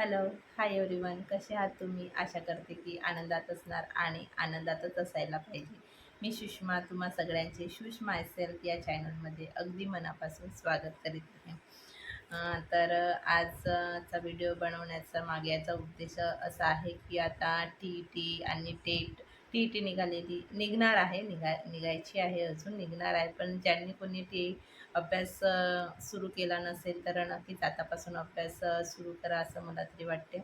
Hello, hi everyone. कसे आहात तुम्ही? आशा करते की आनंदात असणार आणि आनंदातच असायला पाहिजे. मी सुषमा तुम्हा सगळ्यांचे शूश मायसेल्फ या चॅनलमध्ये अगदी मनापासून स्वागत करीत आहे. आजचा व्हिडिओ बनवण्याचा मागेचा उद्देश असा आहे की आता टी आणि टी निघणार आहे, निघायची आहे, अजून निघणार आहे. पण ज्यांनी कोणी अभ्यास सुरू केला नसेल तर नक्कीच आतापासून अभ्यास सुरू करा असं मला तरी वाटते.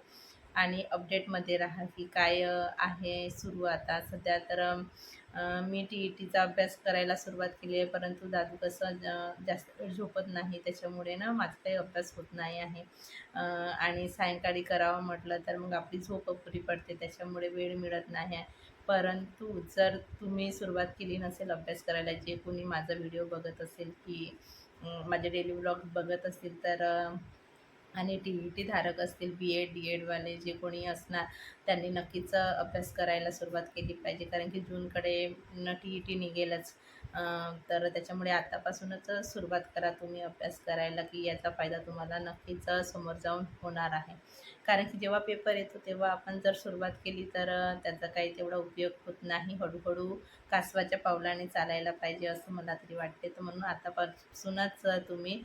आणि अपडेटमध्ये राहा की काय आहे सुरू आता सध्या. मी टीचा अभ्यास करायला सुरुवात केली आहे, परंतु दादू कसं जास्त वेळ झोपत नाही, त्याच्यामुळे ना माझा काही अभ्यास होत नाही आहे. आणि सायंकाळी करावं म्हटलं तर मग आपली झोप अपुरी पडते, त्याच्यामुळे वेळ मिळत नाही. परंतु जर तुम्ही सुरुवात केली नसेल अभ्यास करायला, जे कोणी माझा व्हिडिओ बघत असेल की माझे डेली व्लॉग बघत असतील तर आणि टी धारक असतील, डी एडवाले जे कोणी असणार, त्यांनी नक्कीच अभ्यास करायला सुरुवात केली पाहिजे. कारण की जूनकडे टी निघेलच. तर त्याच्यामुळे आत्तापासूनच सुरुवात करा तुम्ही अभ्यास करायला, की याचा फायदा तुम्हाला नक्कीच समोर जाऊन होणार आहे. कारण की जेव्हा पेपर येतो तेव्हा आपण जर सुरुवात केली तर त्याचा काही तेवढा उपयोग होत नाही. हळूहळू कासवाच्या पावलाने चालायला पाहिजे असं मला तरी वाटते. तर म्हणून आतापासूनच तुम्ही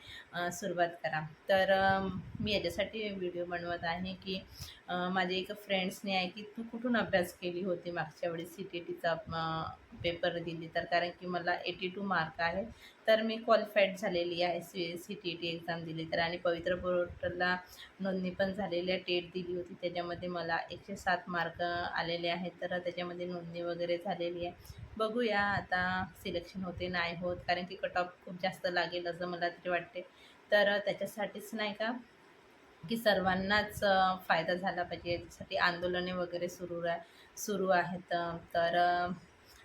सुरुवात करा. मी याच्यासाठी व्हिडिओ बनवत आहे की माझ्या एका फ्रेंड्सने आहे की तू कुठून अभ्यास केली होती मागच्या वेळेस टीचा पेपर दिली तर. कारण की मला 82 मार्क आहे, तर मी क्वालिफाईड झालेली आहे. टी एक्झाम दिली तर. आणि पवित्र पोर्टलला नोंदणी पण झालेली आहे. टेट दिली होती, त्याच्यामध्ये मला 107 मार्क आलेले आहेत. तर त्याच्यामध्ये नोंदणी वगैरे झालेली आहे. बघूया आता सिलेक्शन होते नाही होत, कारण की कट ऑफ खूप जास्त लागेल असं मला तरी वाटते. तर त्याच्यासाठीच नाही का की सर्वांनाच फायदा झाला पाहिजे, याच्यासाठी आंदोलने वगैरे सुरू आहेत.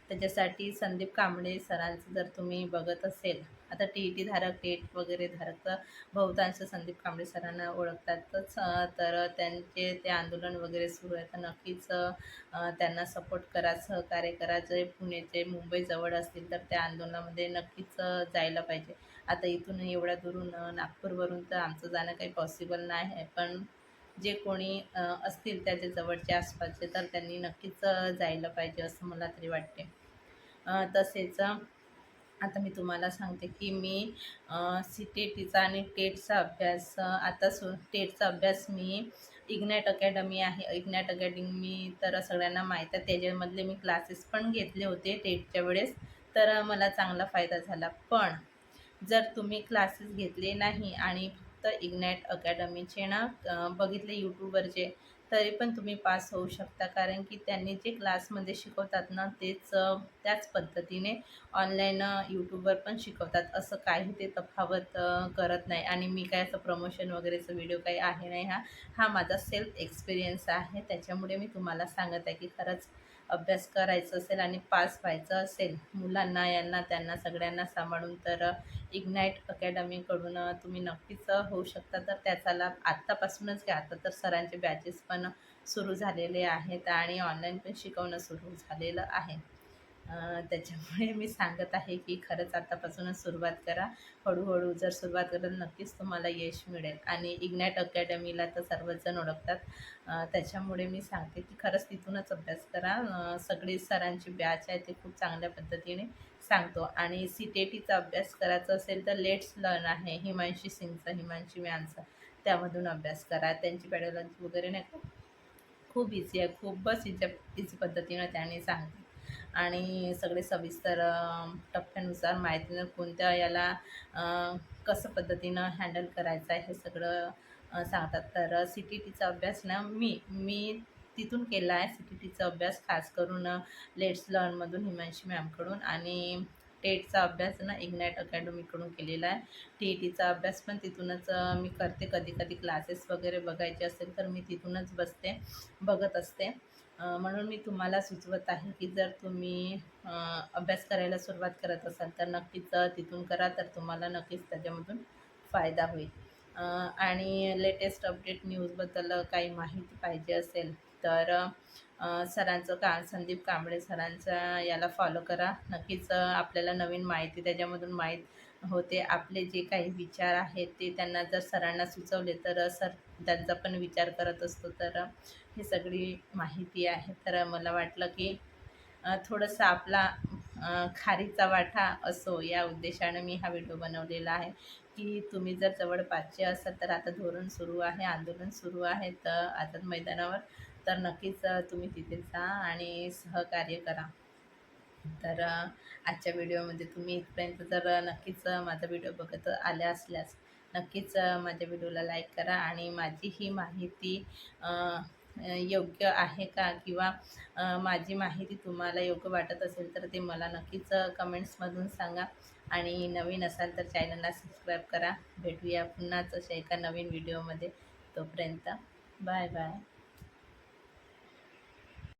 त्याच्यासाठी संदीप कांबळे सरांचं जर तुम्ही बघत असेल, आता धारक, टेट वगैरे धारक तर बहुतांश संदीप कांबळे सरांना ओळखतातच. तर त्यांचे ते आंदोलन वगैरे सुरू आहे, तर नक्कीच त्यांना सपोर्ट करा, सहकार्य करा. जे पुणे मुंबई जवळ असतील तर त्या आंदोलनामध्ये नक्कीच जायला पाहिजे. आता इथून एवढ्या दुरून नागपूरवरून तर आमचं जाणं काही पॉसिबल नाही आहे, पण जे कोणी असतील त्याच्या जवळचे आसपासचे तर त्यांनी नक्कीच जायला पाहिजे असं मला तरी वाटते. तसेच आता मी तुम्हाला सांगते की मी टीचा आणि टेटचा अभ्यास टेटचा अभ्यास मी इग्नॅट अकॅडमी आहे. इग्नॅट अकॅडमी तर सगळ्यांना माहीत आहे, त्याच्यामधले मी क्लासेस पण घेतले होते टेटच्या वेळेस, तर मला चांगला फायदा झाला. पण जर तुम्ही क्लासेस घेतले नाही आणि फक्त इग्नॅट अकॅडमीचे ना बघितले यूट्यूबवरचे, तरी पण तुम्ही पास होऊ शकता. कारण की त्यांनी जे क्लासमध्ये शिकवतात ना त्याच पद्धतीने ऑनलाईन यूट्यूबवर पण शिकवतात. असं काही ते तफावत करत नाही. आणि मी काय असं प्रमोशन वगैरेचा व्हिडिओ काही आहे नाही. हा माझा सेल्फ एक्सपिरियन्स आहे, त्याच्यामुळे मी तुम्हाला सांगत आहे की खरंच अभ्यास करायचा असेल आणि पास व्हायचं असेल मुलांना, यांना त्यांना सगळ्यांना सांभाळून, तर इग्नाईट अकॅडमीकडून तुम्ही नक्कीच होऊ शकता. तर त्याचा लाभ आत्तापासूनच घ्या. आता तर सरांचे बॅचेस पण सुरू झालेले आहेत आणि ऑनलाईन पण शिकवणं सुरू झालेलं आहे. त्याच्यामुळे मी सांगत आहे की खरंच आत्तापासूनच सुरुवात करा. हळूहळू जर सुरुवात कराल नक्कीच तुम्हाला यश मिळेल. आणि इग्नॅट अकॅडमीला तर सर्वच जण ओळखतात, त्याच्यामुळे मी सांगते की खरंच तिथूनच अभ्यास करा. सगळी सरांची बॅच आहे, ते खूप चांगल्या पद्धतीने सांगतो. आणि टीचा अभ्यास करायचा असेल तर लेट्स लर्न आहे हिमांशी मॅमचा, त्यामधून अभ्यास करा. त्यांची पॅडलॉजी वगैरे नाही का खूप इझी आहे, खूपच इझी पद्धतीनं त्यांनी सांगते. आणि सगळे सविस्तर टप्प्यानुसार माहितीनं कोणत्या याला कसं पद्धतीनं हँडल करायचं आहे हे सगळं सांगतात. तर टीचा अभ्यास ना मी तिथून केला आहे. टीचा अभ्यास खास करून लेट्स लर्नमधून हिमांशी मॅमकडून, आणि टेटचा अभ्यास ना इग्नॅट अकॅडमीकडून केलेला आहे. टीचा अभ्यास पण तिथूनच मी करते. कधी कधी क्लासेस वगैरे बघायचे असेल तर मी तिथूनच बघत असते. म्हणून मी तुम्हाला सुचवत आहे की जर तुम्ही अभ्यास करायला सुरुवात करत असाल तर नक्कीच तिथून करा, तर तुम्हाला नक्कीच त्याच्यामधून फायदा होईल. आणि लेटेस्ट अपडेट न्यूजबद्दल काही माहिती पाहिजे असेल तर संदीप कांबळे सरांचा याला फॉलो करा. नक्कीच आपल्याला नवीन माहिती त्याच्यामधून होते. आपले जे काही विचार आहेत ते त्यांना जर सरांना सुचवले तर सर त्यांचा पण विचार करत असतो. तर ही सगळी माहिती आहे. तर मला वाटलं की थोडंसं आपला खारीचा वाटा असो या उद्देशाने मी हा व्हिडिओ बनवलेला आहे, की तुम्ही जर जवळपासचे असाल तर आता धोरण सुरू आहे, आंदोलन सुरू आहे तर आझाद मैदानावर, तर नक्कीच तुम्ही तिथे जा आणि सहकार्य करा. तर आजच्या व्हिडिओमध्ये तुम्ही इथपर्यंत जर नक्कीच माझा व्हिडिओ बघत आल्या असल्यास नक्कीच माझ्या व्हिडिओला लाईक करा आणि माझी ही माहिती अ, योग्य आहे का किंवा माझी माहिती तुम्हाला योग्य वाटत असेल तर ते मला नक्कीच कमेंट्समधून सांगा आणि नवीन असाल तर चॅनलला सबस्क्राईब करा. भेटूया पुन्हाच अशा एका नवीन व्हिडिओमध्ये. तोपर्यंत बाय बाय.